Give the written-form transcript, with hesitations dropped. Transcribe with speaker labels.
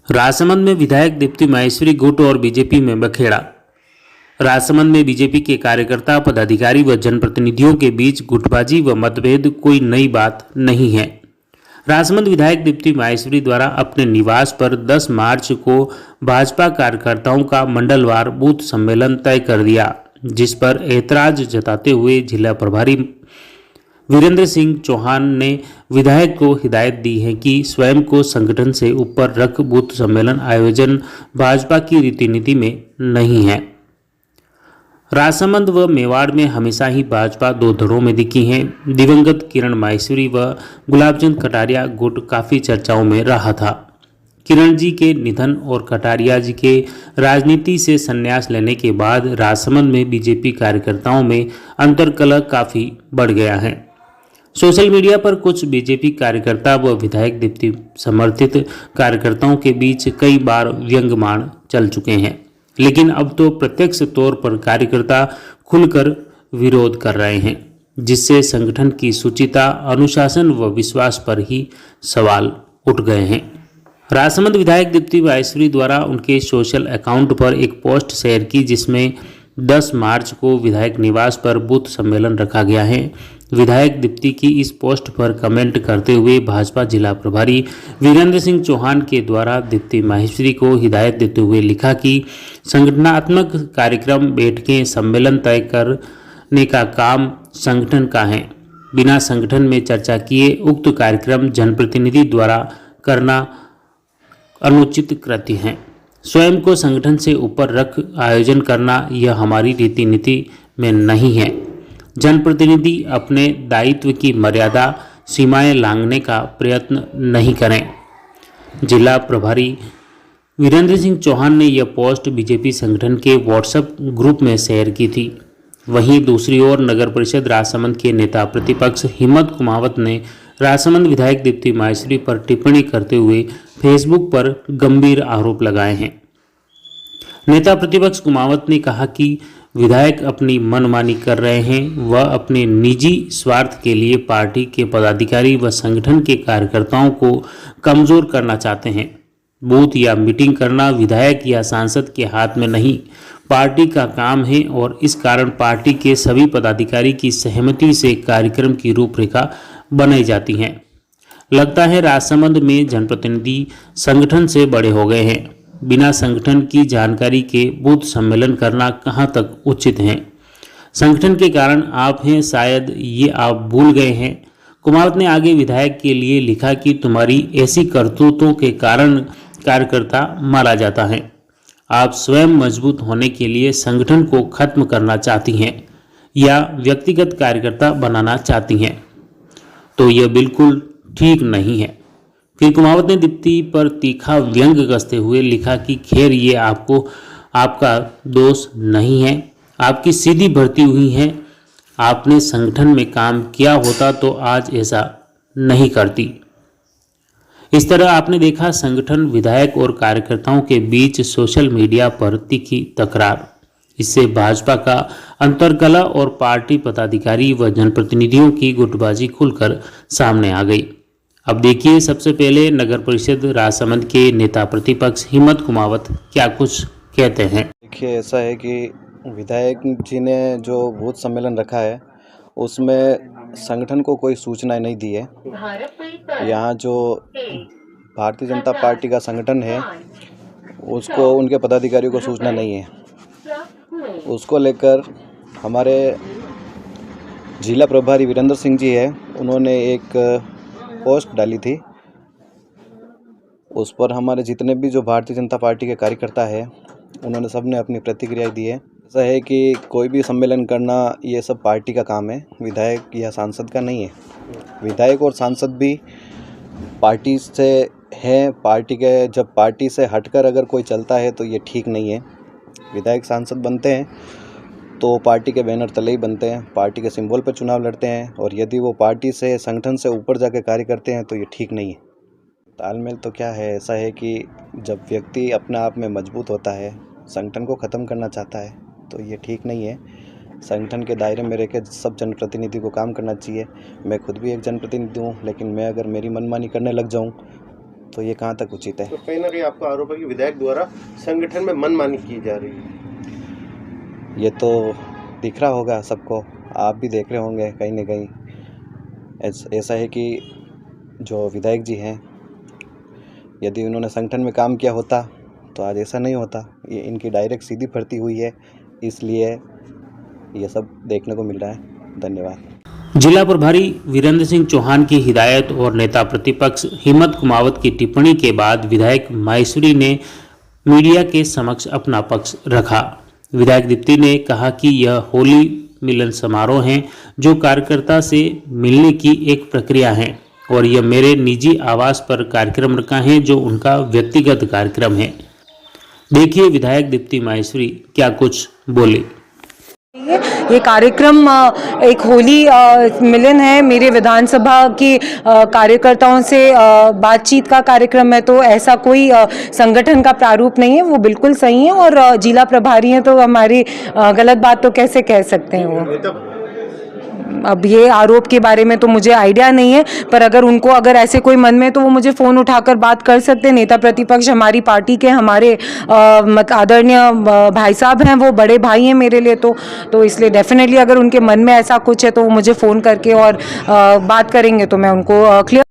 Speaker 1: राजसमंद में विधायक दीप्ति माहेश्वरी गुट और बीजेपी में बखेड़ा। राजसमंद में बीजेपी के कार्यकर्ता, पदाधिकारी व जनप्रतिनिधियों के बीच गुटबाजी व मतभेद कोई नई बात नहीं है। राजसमंद विधायक दीप्ति माहेश्वरी द्वारा अपने निवास पर 10 मार्च को भाजपा कार्यकर्ताओं का मंडलवार बूथ सम्मेलन तय कर दिया, जिस पर ऐतराज जताते हुए जिला प्रभारी वीरेंद्र सिंह चौहान ने विधायक को हिदायत दी है कि स्वयं को संगठन से ऊपर रख बूथ सम्मेलन आयोजन भाजपा की रीति नीति में नहीं है। राजसमंद व मेवाड़ में हमेशा ही भाजपा दो धड़ों में दिखी है। दिवंगत किरण माहेश्वरी व गुलाबचंद कटारिया गुट काफी चर्चाओं में रहा था। किरण जी के निधन और कटारिया जी के राजनीति से संन्यास लेने के बाद राजसमंद में बीजेपी कार्यकर्ताओं में अंतर्कलह काफी बढ़ गया है। सोशल मीडिया पर कुछ बीजेपी कार्यकर्ता व विधायक दीप्ति समर्थित कार्यकर्ताओं के बीच कई बार व्यंग्यमान चल चुके हैं, लेकिन अब तो प्रत्यक्ष तौर पर कार्यकर्ता खुलकर विरोध कर रहे हैं, जिससे संगठन की शुचिता, अनुशासन व विश्वास पर ही सवाल उठ गए हैं। राजसमंद विधायक दीप्ति माहेश्वरी द्वारा उनके सोशल अकाउंट पर एक पोस्ट शेयर की, जिसमें 10 मार्च को विधायक निवास पर बूथ सम्मेलन रखा गया है। विधायक दीप्ति की इस पोस्ट पर कमेंट करते हुए भाजपा जिला प्रभारी वीरेंद्र सिंह चौहान के द्वारा दीप्ति माहेश्वरी को हिदायत देते हुए लिखा कि संगठनात्मक कार्यक्रम, बैठकें, सम्मेलन तय करने का काम संगठन का है। बिना संगठन में चर्चा किए उक्त कार्यक्रम जनप्रतिनिधि द्वारा करना अनुचित कृत्य है। स्वयं को संगठन से ऊपर रख आयोजन करना यह हमारी रीति नीति में नहीं है। जनप्रतिनिधि अपने दायित्व की मर्यादा, सीमाएं लांघने का प्रयत्न नहीं करें। जिला प्रभारी वीरेंद्र सिंह चौहान ने यह पोस्ट बीजेपी संगठन के व्हाट्सएप ग्रुप में शेयर की थी। वहीं दूसरी ओर नगर परिषद राजसमंद के नेता प्रतिपक्ष हिम्मत कुमावत ने राजसमंद विधायक दीप्ति माहेश्वरी पर टिप्पणी करते हुए फेसबुक पर गंभीर आरोप लगाए हैं। नेता प्रतिपक्ष कुमावत ने कहा कि विधायक अपनी मनमानी कर रहे हैं। वह अपने निजी स्वार्थ के लिए पार्टी के पदाधिकारी व संगठन के कार्यकर्ताओं को कमजोर करना चाहते हैं। बूथ या मीटिंग करना विधायक या सांसद के हाथ में नहीं, पार्टी का काम है और इस कारण पार्टी के सभी पदाधिकारी की सहमति से कार्यक्रम की रूपरेखा बनाई जाती है। लगता है राजसमंद में जनप्रतिनिधि संगठन से बड़े हो गए हैं। बिना संगठन की जानकारी के बूथ सम्मेलन करना कहां तक उचित है। संगठन के कारण आप हैं, शायद ये आप भूल गए हैं। कुमावत ने आगे विधायक के लिए लिखा कि तुम्हारी ऐसी करतूतों के कारण कार्यकर्ता मारा जाता है। आप स्वयं मजबूत होने के लिए संगठन को खत्म करना चाहती हैं या व्यक्तिगत कार्यकर्ता बनाना चाहती हैं, तो यह बिल्कुल ठीक नहीं है। फिर कुमावत ने दीप्ति पर तीखा व्यंग कसते हुए लिखा कि खैर ये आपका दोष नहीं है, आपकी सीधी भर्ती हुई है। आपने संगठन में काम किया होता तो आज ऐसा नहीं करती। इस तरह आपने देखा संगठन, विधायक और कार्यकर्ताओं के बीच सोशल मीडिया पर तीखी तकरार। इससे भाजपा का अंतर्कलह और पार्टी पदाधिकारी व जनप्रतिनिधियों की गुटबाजी खुलकर सामने आ गई। अब देखिए सबसे पहले नगर परिषद राजसमंद के नेता प्रतिपक्ष हिम्मत कुमावत क्या कुछ कहते हैं।
Speaker 2: देखिए, ऐसा है कि विधायक जी ने जो बूथ सम्मेलन रखा है उसमें संगठन को कोई सूचना नहीं दी है। यहाँ जो भारतीय जनता पार्टी का संगठन है उसको, उनके पदाधिकारियों को सूचना नहीं है। उसको लेकर हमारे जिला प्रभारी वीरेंद्र सिंह जी है, उन्होंने एक पोस्ट डाली थी। उस पर हमारे जितने भी जो भारतीय जनता पार्टी के कार्यकर्ता है उन्होंने सब ने अपनी प्रतिक्रिया दी है। ऐसा है कि कोई भी सम्मेलन करना ये सब पार्टी का काम है, विधायक या सांसद का नहीं है। विधायक और सांसद भी पार्टी से हैं, पार्टी के, जब पार्टी से हटकर अगर कोई चलता है तो ये ठीक नहीं है। विधायक सांसद बनते हैं तो पार्टी के बैनर तले ही बनते हैं, पार्टी के सिंबल पर चुनाव लड़ते हैं, और यदि वो पार्टी से, संगठन से ऊपर जाकर कार्य करते हैं तो ये ठीक नहीं है। तालमेल तो क्या है, ऐसा है कि जब व्यक्ति अपने आप में मजबूत होता है, संगठन को ख़त्म करना चाहता है तो ये ठीक नहीं है। संगठन के दायरे में रह के सब जनप्रतिनिधि को काम करना चाहिए। मैं खुद भी एक जनप्रतिनिधि हूँ, लेकिन मैं अगर मेरी मनमानी करने लग जाऊँ तो ये कहाँ तक उचित है।
Speaker 3: तो कहीं ना कहीं आपका आरोप है कि विधायक द्वारा संगठन में मनमानी की जा रही है।
Speaker 2: ये तो दिख रहा होगा सबको, आप भी देख रहे होंगे कहीं ना कहीं। ऐसा है कि जो विधायक जी हैं, यदि उन्होंने संगठन में काम किया होता तो आज ऐसा नहीं होता। ये इनकी डायरेक्ट सीधी भर्ती हुई है, इसलिए ये सब देखने को मिल रहा है। धन्यवाद।
Speaker 1: जिला प्रभारी वीरेंद्र सिंह चौहान की हिदायत और नेता प्रतिपक्ष हिम्मत कुमावत की टिप्पणी के बाद विधायक माहेश्वरी ने मीडिया के समक्ष अपना पक्ष रखा। विधायक दीप्ति ने कहा कि यह होली मिलन समारोह है जो कार्यकर्ता से मिलने की एक प्रक्रिया है और यह मेरे निजी आवास पर कार्यक्रम रखा है जो उनका व्यक्तिगत कार्यक्रम है। देखिए विधायक दीप्ति माहेश्वरी क्या कुछ बोले।
Speaker 4: ये कार्यक्रम एक होली मिलन है, मेरे विधानसभा के कार्यकर्ताओं से बातचीत का कार्यक्रम है। तो ऐसा कोई संगठन का प्रारूप नहीं है, वो बिल्कुल सही है। और जिला प्रभारी हैं तो हमारी गलत बात तो कैसे कह सकते हैं वो। अब ये आरोप के बारे में तो मुझे आइडिया नहीं है, पर अगर ऐसे कोई मन में तो वो मुझे फ़ोन उठाकर बात कर सकते हैं। नेता प्रतिपक्ष हमारी पार्टी के हमारे आदरणीय भाई साहब हैं, वो बड़े भाई हैं मेरे लिए। तो इसलिए डेफिनेटली अगर उनके मन में ऐसा कुछ है तो वो मुझे फ़ोन करके और बात करेंगे तो मैं उनको क्लियर